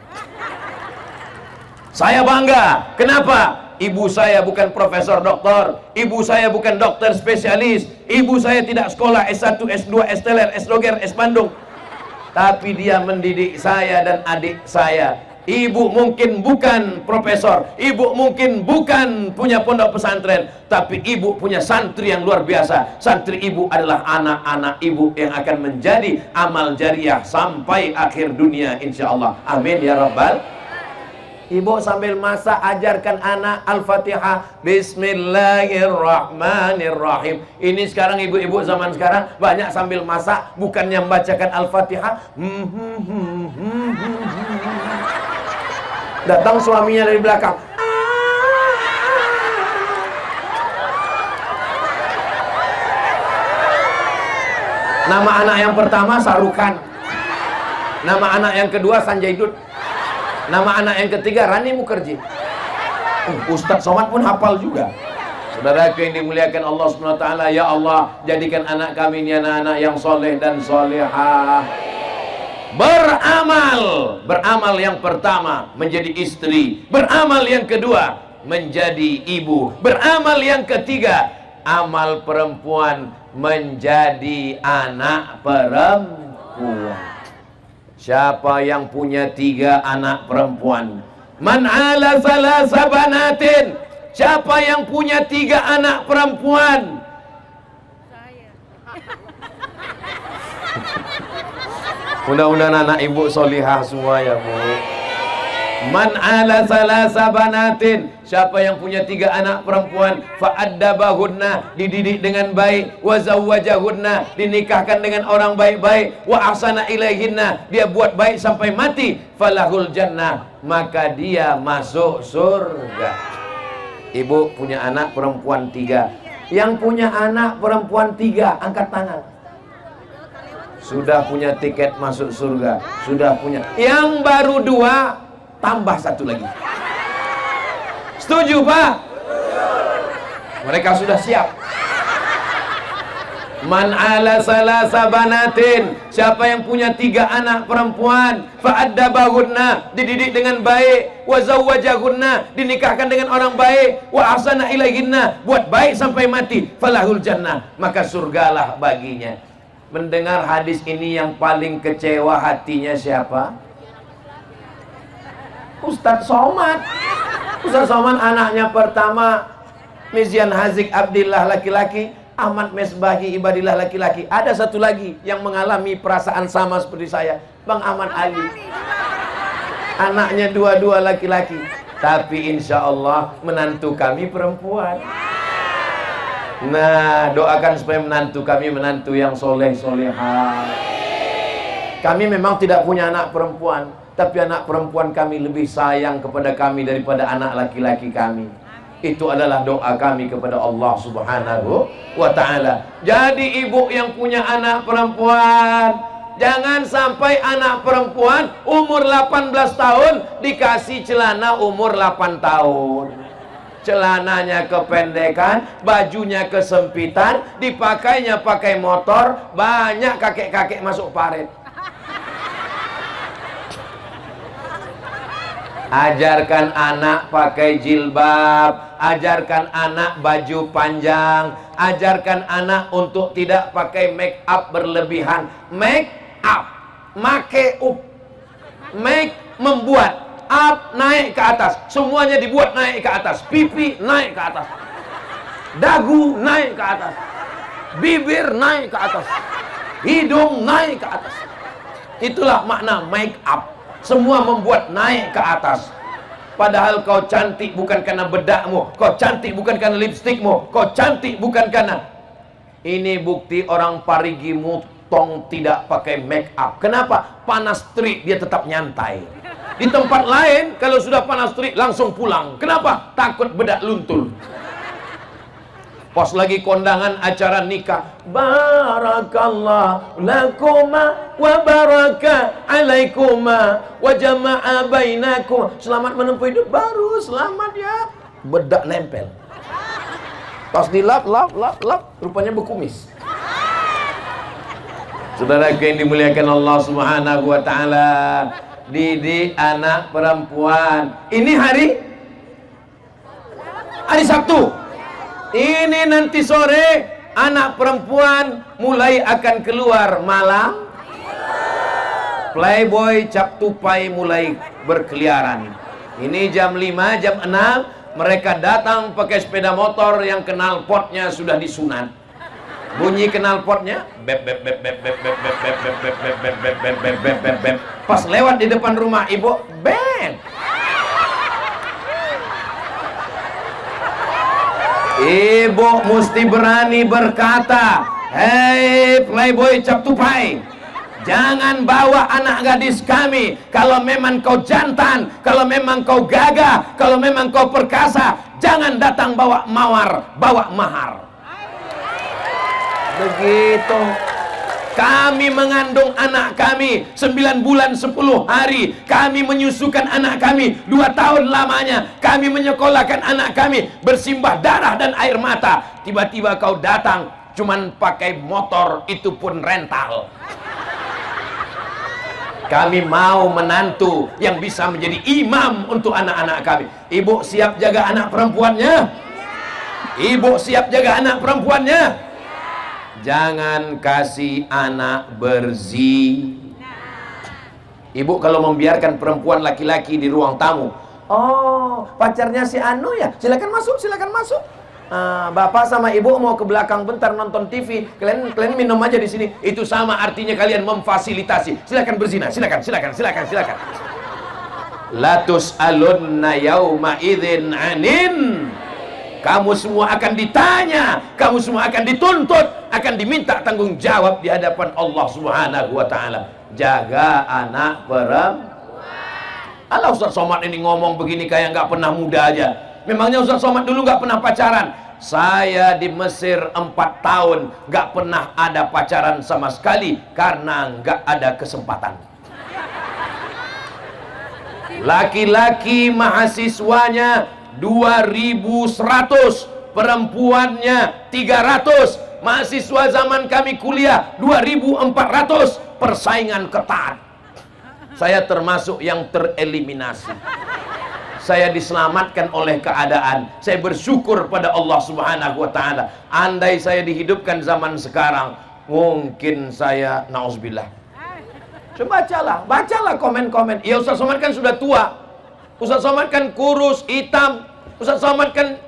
Saya bangga. Kenapa? Ibu saya bukan profesor doktor, ibu saya bukan dokter spesialis, ibu saya tidak sekolah S1, S2, S-teler, S-doger, S-bandung, tapi dia mendidik saya dan adik saya. Ibu mungkin bukan profesor, ibu mungkin bukan punya pondok pesantren, tapi ibu punya santri yang luar biasa. Santri ibu adalah anak-anak ibu yang akan menjadi amal jariah sampai akhir dunia, insya Allah. Amin ya rabbal. Ibu sambil masak ajarkan anak Al-Fatihah. Bismillahirrahmanirrahim. Ini sekarang ibu-ibu zaman sekarang banyak sambil masak bukannya membacakan Al-Fatihah. Datang suaminya dari belakang. Nama anak yang pertama Sarukan. Nama anak yang kedua Sanjay Dutt. Nama anak yang ketiga Rani Mukherjee. Ustadz Somad pun hafal juga. Saudaraku yang dimuliakan Allah Subhanahu wa taala, ya Allah, jadikan anak kami ini anak-anak yang soleh dan solehah. Beramal yang pertama menjadi istri, beramal yang kedua menjadi ibu, beramal yang ketiga amal perempuan menjadi anak perempuan. Siapa yang punya 3 anak perempuan? Man ala salasa banatin. Siapa yang punya 3 anak perempuan? Saya. Mudah-mudahan anak ibu solihah semua ya Bu. Man ala salasa banatin, siapa yang punya 3 anak perempuan, fa'addabahunna, dididik dengan baik, wa zawwajahunna, dinikahkan dengan orang baik-baik, wa ahsana ilaihinna, dia buat baik sampai mati, falahul jannah, maka dia masuk surga. Ibu punya anak perempuan 3. Yang punya anak perempuan 3, angkat tangan. Sudah punya tiket masuk surga. Sudah punya. Yang baru 2, tambah 1 lagi. Setuju, Pak? Mereka sudah siap. Man ala salasa banatin, siapa yang punya 3 anak perempuan, fa'addabahunna, dididik dengan baik, wa zawwajahunna, dinikahkan dengan orang baik, wa ahsana ilaihinna, buat baik sampai mati, falahul jannah, maka surgalah baginya. Mendengar hadis ini yang paling kecewa hatinya siapa? Ustadz Somad. Ustadz Somad anaknya pertama Mizian Hazik Abdillah laki-laki, Ahmad Mesbahi Ibadillah laki-laki. Ada satu lagi yang mengalami perasaan sama seperti saya, Bang Ahmad Ali. Anaknya 2 laki-laki. Tapi insya Allah menantu kami perempuan. Nah, doakan supaya menantu kami menantu yang soleh-solehah. Kami memang tidak punya anak perempuan, tapi anak perempuan kami lebih sayang kepada kami daripada anak laki-laki kami. Itu adalah doa kami kepada Allah Subhanahu wa ta'ala. Jadi ibu yang punya anak perempuan, jangan sampai anak perempuan umur 18 tahun dikasih celana umur 8 tahun. Celananya kependekan, bajunya kesempitan, dipakainya pakai motor, banyak kakek-kakek masuk paret. Ajarkan anak pakai jilbab, ajarkan anak baju panjang, ajarkan anak untuk tidak pakai make up berlebihan. Make up, make up, make membuat, up naik ke atas, semuanya dibuat naik ke atas, pipi naik ke atas, dagu naik ke atas, bibir naik ke atas, hidung naik ke atas. Itulah makna make up. Semua membuat naik ke atas. Padahal kau cantik bukan karena bedakmu, kau cantik bukan karena lipstikmu, kau cantik bukan karena. Ini bukti orang Parigi Mutong tidak pakai make up. Kenapa? Panas terik dia tetap nyantai. Di tempat lain kalau sudah panas terik langsung pulang. Kenapa? Takut bedak luntur. Pas lagi kondangan acara nikah, barakallah lakuma wa baraka alaikuma wa jama'a bainakum, selamat menempuh hidup baru, selamat ya. Bedak nempel. Pas dilap, lap, rupanya berkumis. Saudara yang dimuliakan Allah Subhanahu wa ta'ala, didik anak perempuan. Ini hari Sabtu. Ini nanti sore anak perempuan mulai akan keluar malam. Playboy cap tupai mulai berkeliaran. Ini jam 5, jam 6 mereka datang pakai sepeda motor yang knalpotnya sudah disunat. Bunyi knalpotnya bep bep bep bep bep bep bep bep bep bep bep bep bep bep bep bep bep bep. Pas lewat di depan rumah ibu, bep. Ibu mesti berani berkata, hei playboy cap tupai, jangan bawa anak gadis kami. Kalau memang kau jantan, kalau memang kau gagah, kalau memang kau perkasa, jangan datang bawa mawar, bawa mahar. Begitu. Kami mengandung anak kami 9 bulan 10 hari. Kami menyusukan anak kami 2 tahun lamanya. Kami menyekolahkan anak kami bersimbah darah dan air mata. Tiba-tiba kau datang cuman pakai motor, itu pun rental. Kami mau menantu yang bisa menjadi imam untuk anak-anak kami. Ibu siap jaga anak perempuannya? Ibu siap jaga anak perempuannya? Jangan kasih anak berzina. Ibu kalau membiarkan perempuan laki-laki di ruang tamu, oh pacarnya si Anu ya, silakan masuk, silakan masuk. Bapak sama ibu mau ke belakang bentar nonton TV, kalian minum aja di sini. Itu sama artinya kalian memfasilitasi. Silakan berzina, silakan. Latus alunna yauma idzin anin. Kamu semua akan ditanya, kamu semua akan dituntut, akan diminta tanggung jawab di hadapan Allah Subhanahu wa taala. Jaga anak perempuan. Alah, Ustaz Somad ini ngomong begini kayak nggak pernah muda aja. Memangnya Ustaz Somad dulu nggak pernah pacaran? Saya di Mesir 4 tahun nggak pernah ada pacaran sama sekali karena nggak ada kesempatan. Laki-laki mahasiswanya 2.100, perempuannya 300. Mahasiswa zaman kami kuliah 2.400. Persaingan ketat. Saya termasuk yang tereliminasi. Saya diselamatkan oleh keadaan. Saya bersyukur pada Allah Subhanahu wa taala. Andai saya dihidupkan zaman sekarang, mungkin saya nauzubillah. Coba bacalah komen-komen. Ya, Ustaz Somad kan sudah tua. Ustaz Somad kan kurus, hitam. Ustaz Somad kan...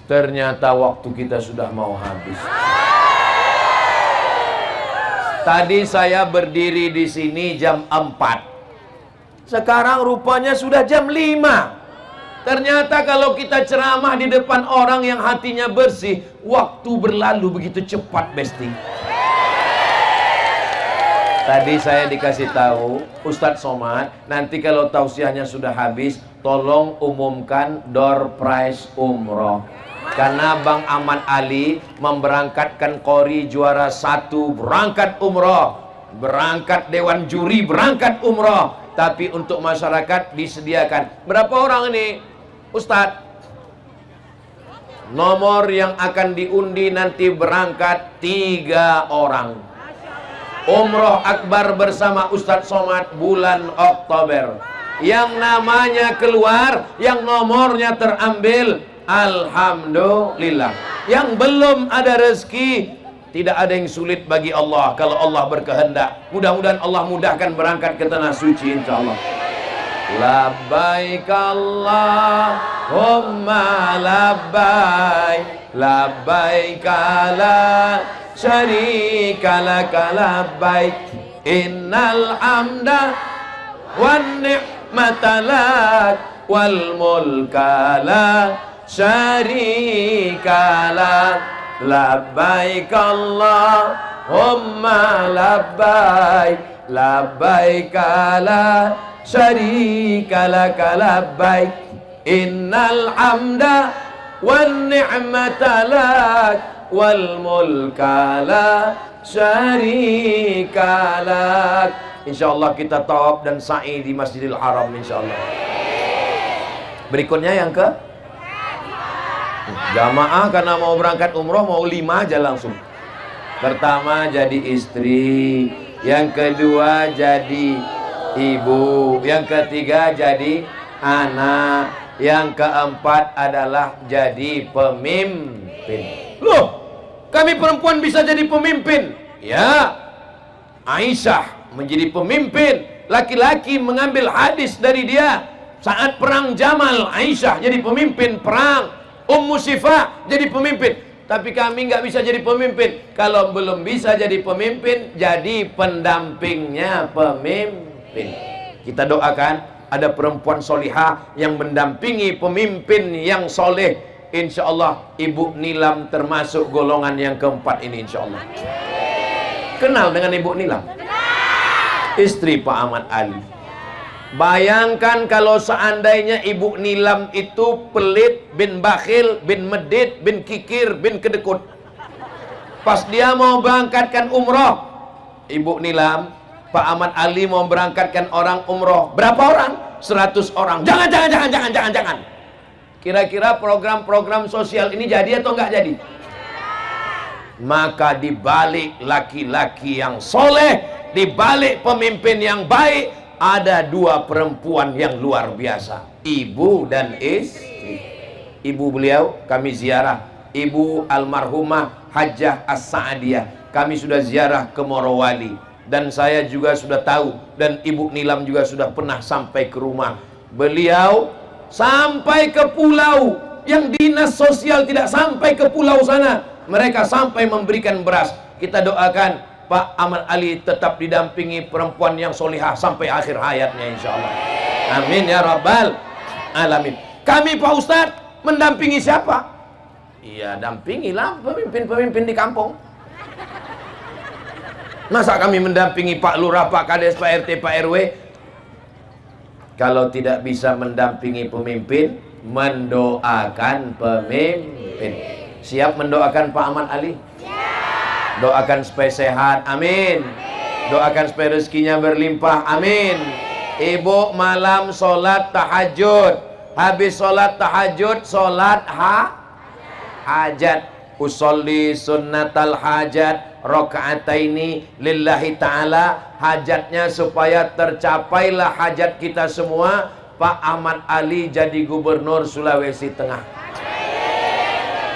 Ternyata waktu kita sudah mau habis. Tadi saya berdiri di sini jam 4. Sekarang rupanya sudah jam 5. Ternyata kalau kita ceramah di depan orang yang hatinya bersih, waktu berlalu begitu cepat, Besti. Tadi saya dikasih tahu, Ustadz Somad, nanti kalau tausiahnya sudah habis, tolong umumkan door prize umroh. Karena Bang Ahmad Ali memberangkatkan Qori juara 1 berangkat umroh, berangkat dewan juri berangkat umroh. Tapi untuk masyarakat disediakan berapa orang ini, Ustadz? Nomor yang akan diundi nanti berangkat 3 orang. Umroh akbar bersama Ustadz Somad bulan Oktober. Yang namanya keluar, yang nomornya terambil, alhamdulillah. Yang belum ada rezeki, tidak ada yang sulit bagi Allah kalau Allah berkehendak. Mudah-mudahan Allah mudahkan berangkat ke tanah suci insyaallah. Labbaik Allahumma labbaik, labbaik la syarika laka labbaik, innal hamda wan ni'mata lak wal mulka la syarika lak, labbaik Allahumma labbaik, labbaik la syarika laka labbaik, innal hamda wan ni'mata lak wal mulka la syarika lak. Insyaallah kita tawaf dan sa'i di Masjidil Haram insyaallah. Berikutnya yang ke jamaah, karena mau berangkat umroh mau 5 aja langsung. Pertama jadi istri, yang kedua jadi ibu, yang ketiga jadi anak, yang keempat adalah jadi pemimpin. Loh, kami perempuan bisa jadi pemimpin? Ya, Aisyah menjadi pemimpin. Laki-laki mengambil hadis dari dia saat perang Jamal. Aisyah jadi pemimpin perang. Ummu Syifa jadi pemimpin. Tapi kami nggak bisa jadi pemimpin. Kalau belum bisa jadi pemimpin, jadi pendampingnya pemimpin. Kita doakan ada perempuan solihah yang mendampingi pemimpin yang soleh. Insya Allah Ibu Nilam termasuk golongan yang keempat ini insya Allah. Kenal dengan Ibu Nilam? Istri Pak Ahmad Ali. Bayangkan kalau seandainya Ibu Nilam itu pelit, bin bakhil, bin medit, bin kikir, bin kedekut. Pas dia mau berangkatkan umroh, Ibu Nilam, Pak Ahmad Ali mau berangkatkan orang umroh. Berapa orang? 100 orang. Jangan. Kira-kira program-program sosial ini jadi atau nggak jadi? Maka dibalik laki-laki yang soleh, dibalik pemimpin yang baik, ada 2 perempuan yang luar biasa, ibu dan istri. Ibu beliau kami ziarah, Ibu almarhumah Hajjah As-Sa'adiyah. Kami sudah ziarah ke Morowali, dan saya juga sudah tahu, dan Ibu Nilam juga sudah pernah sampai ke rumah beliau, sampai ke pulau yang dinas sosial tidak sampai ke pulau sana. Mereka sampai memberikan beras. Kita doakan Pak Ahmad Ali tetap didampingi perempuan yang solihah sampai akhir hayatnya insyaallah. Amin ya rabbal alamin. Kami Pak Ustadz mendampingi siapa? Iya, dampingilah pemimpin-pemimpin di kampung. Masa kami mendampingi Pak Lurah, Pak Kades, Pak RT, Pak RW? Kalau tidak bisa mendampingi pemimpin, mendoakan pemimpin. Siap mendoakan Pak Ahmad Ali? Doakan supaya sehat, amin. Doakan supaya rezekinya berlimpah, amin. Ibu malam sholat tahajud, habis sholat tahajud sholat hajat. Usolli sunnatal hajat rakaataini lillahi ta'ala. Hajatnya supaya tercapailah hajat kita semua, Pak Ahmad Ali jadi gubernur Sulawesi Tengah.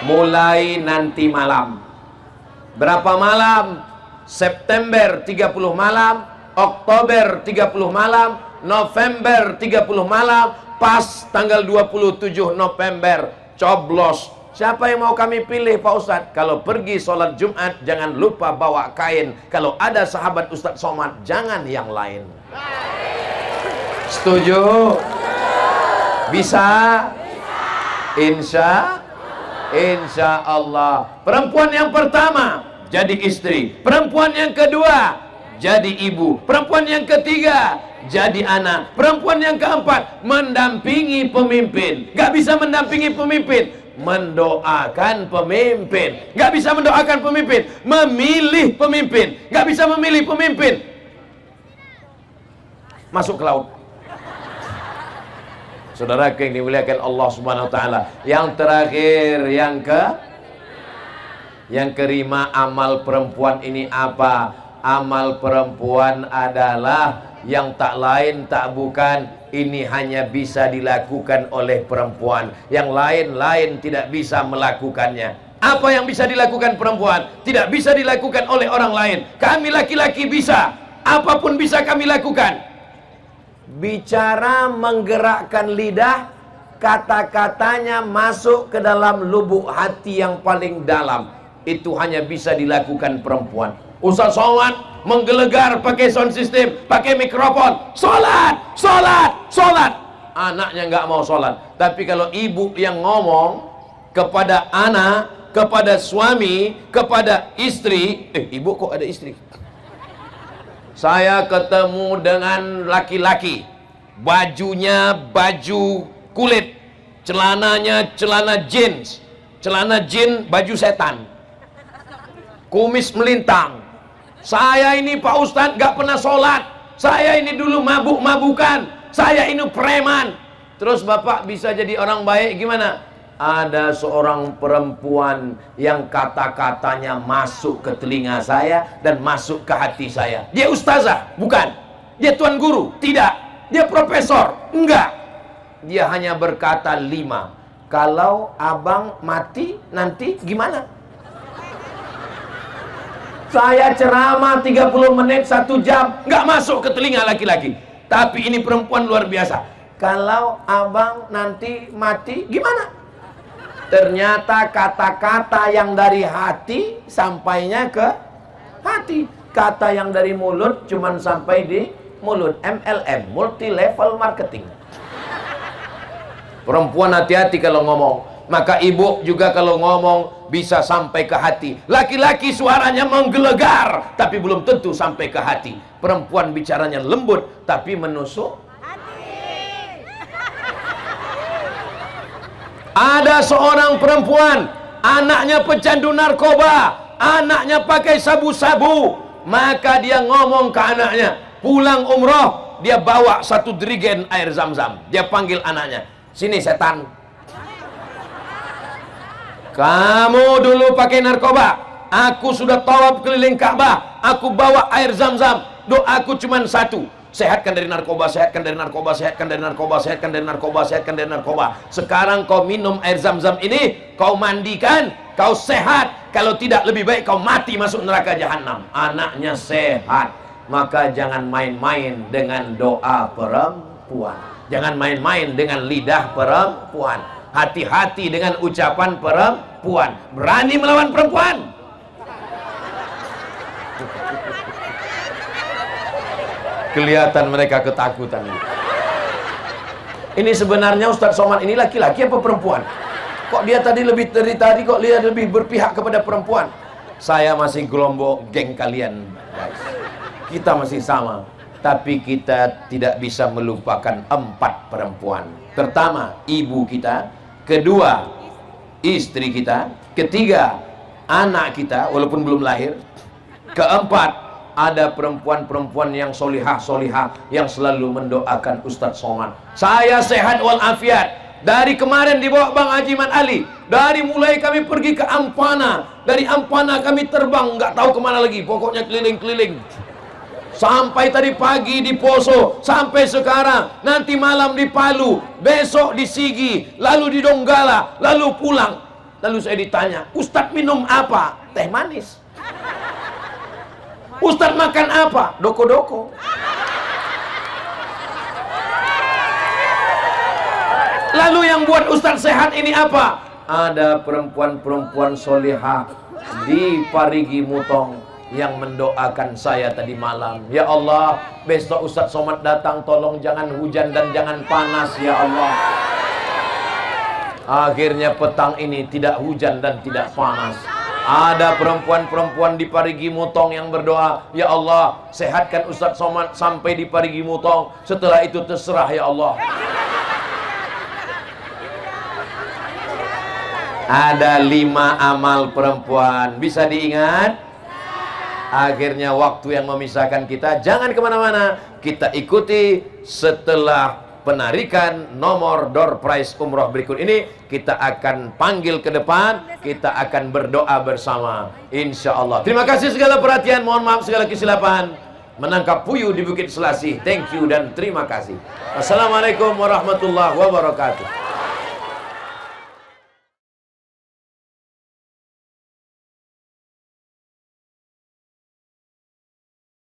Mulai nanti malam. Berapa malam? September 30 malam, Oktober 30 malam, November 30 malam, pas tanggal 27 November coblos. Siapa yang mau kami pilih Pak Ustadz? Kalau pergi sholat Jumat jangan lupa bawa kain. Kalau ada sahabat Ustadz Somad jangan yang lain. Setuju? Bisa? Insya Allah. Perempuan yang pertama jadi istri, perempuan yang kedua jadi ibu, perempuan yang ketiga jadi anak, perempuan yang keempat mendampingi pemimpin. Gak bisa mendampingi pemimpin, mendoakan pemimpin. Gak bisa mendoakan pemimpin, memilih pemimpin. Gak bisa memilih pemimpin, masuk ke laut. Saudara yang dimuliakan Allah Subhanahu wa taala. Yang terakhir, yang kelima, amal perempuan ini apa? Amal perempuan adalah yang tak lain tak bukan, ini hanya bisa dilakukan oleh perempuan. Yang lain-lain tidak bisa melakukannya. Apa yang bisa dilakukan perempuan tidak bisa dilakukan oleh orang lain. Kami laki-laki bisa, apapun bisa kami lakukan. Bicara menggerakkan lidah, kata-katanya masuk ke dalam lubuk hati yang paling dalam. Itu hanya bisa dilakukan perempuan. Ustaz Somad menggelegar pakai sound system, pakai mikrofon, sholat, sholat, sholat. Anaknya nggak mau sholat. Tapi kalau ibu yang ngomong kepada anak, kepada suami, kepada istri, ibu kok ada istri? Saya ketemu dengan laki-laki, bajunya baju kulit, celananya celana jeans, baju setan, kumis melintang. Saya ini Pak Ustadz gak pernah sholat, saya ini dulu mabuk-mabukan, saya ini preman. Terus Bapak bisa jadi orang baik gimana? Ada seorang perempuan yang kata-katanya masuk ke telinga saya dan masuk ke hati saya. Dia ustazah? Bukan. Dia tuan guru? Tidak. Dia profesor? Enggak. Dia hanya berkata 5. Kalau abang mati nanti gimana? Saya ceramah 30 menit 1 jam, enggak masuk ke telinga laki-laki. Tapi ini perempuan luar biasa. Kalau abang nanti mati gimana? Ternyata kata-kata yang dari hati sampainya ke hati. Kata yang dari mulut cuman sampai di mulut. MLM, multi level marketing. Perempuan hati-hati kalau ngomong. Maka ibu juga kalau ngomong bisa sampai ke hati. Laki-laki suaranya menggelegar tapi belum tentu sampai ke hati. Perempuan bicaranya lembut tapi menusuk. Ada seorang perempuan, anaknya pecandu narkoba, anaknya pakai sabu-sabu. Maka dia ngomong ke anaknya, pulang umroh, dia bawa 1 jerigen air zam-zam. Dia panggil anaknya, sini setan, kamu dulu pakai narkoba, aku sudah tawaf keliling Ka'bah, aku bawa air zam-zam, doaku cuma 1, sehatkan dari narkoba, sehatkan dari narkoba, sehatkan dari narkoba, sehatkan dari narkoba, sehatkan dari narkoba. Sekarang kau minum air zam-zam ini, kau mandikan, kau sehat. Kalau tidak lebih baik kau mati masuk neraka jahanam. Anaknya sehat. Maka jangan main-main dengan doa perempuan. Jangan main-main dengan lidah perempuan. Hati-hati dengan ucapan perempuan. Berani melawan perempuan? Kelihatan mereka ketakutan. Ini sebenarnya Ustadz Somad ini laki-laki apa perempuan? Kok dia dari tadi kok dia lebih berpihak kepada perempuan? Saya masih gelombang geng kalian, guys. Kita masih sama, tapi kita tidak bisa melupakan 4 perempuan. Pertama, ibu kita. Kedua, istri kita. Ketiga, anak kita walaupun belum lahir. Keempat, ada perempuan-perempuan yang solihah yang selalu mendoakan Ustadz Somad. Saya sehat walafiat. Dari kemarin dibawa Bang Haji Mat Ali. Dari mulai kami pergi ke Ampana, dari Ampana kami terbang nggak tahu kemana lagi. Pokoknya keliling-keliling. Sampai tadi pagi di Poso, sampai sekarang, nanti malam di Palu, besok di Sigi, lalu di Donggala, lalu pulang. Lalu saya ditanya, Ustadz minum apa? Teh manis. Ustadz makan apa? Doko-doko. Lalu yang buat Ustadz sehat ini apa? Ada perempuan-perempuan solihah di Parigi Mutong yang mendoakan saya tadi malam. Ya Allah, besok Ustadz Somad datang, tolong jangan hujan dan jangan panas ya Allah. Akhirnya petang ini tidak hujan dan tidak panas. Ada perempuan-perempuan di Parigi Mutong yang berdoa, ya Allah, sehatkan Ustadz Somad sampai di Parigi Mutong. Setelah itu terserah ya Allah. Ada 5 amal perempuan. Bisa diingat? Akhirnya waktu yang memisahkan kita. Jangan kemana-mana. Kita ikuti setelah penarikan nomor door prize umroh berikut ini. Kita akan panggil ke depan. Kita akan berdoa bersama, insya Allah. Terima kasih segala perhatian. Mohon maaf segala kesilapan. Menangkap puyuh di Bukit Selasih. Thank you dan terima kasih. Assalamualaikum warahmatullahi wabarakatuh.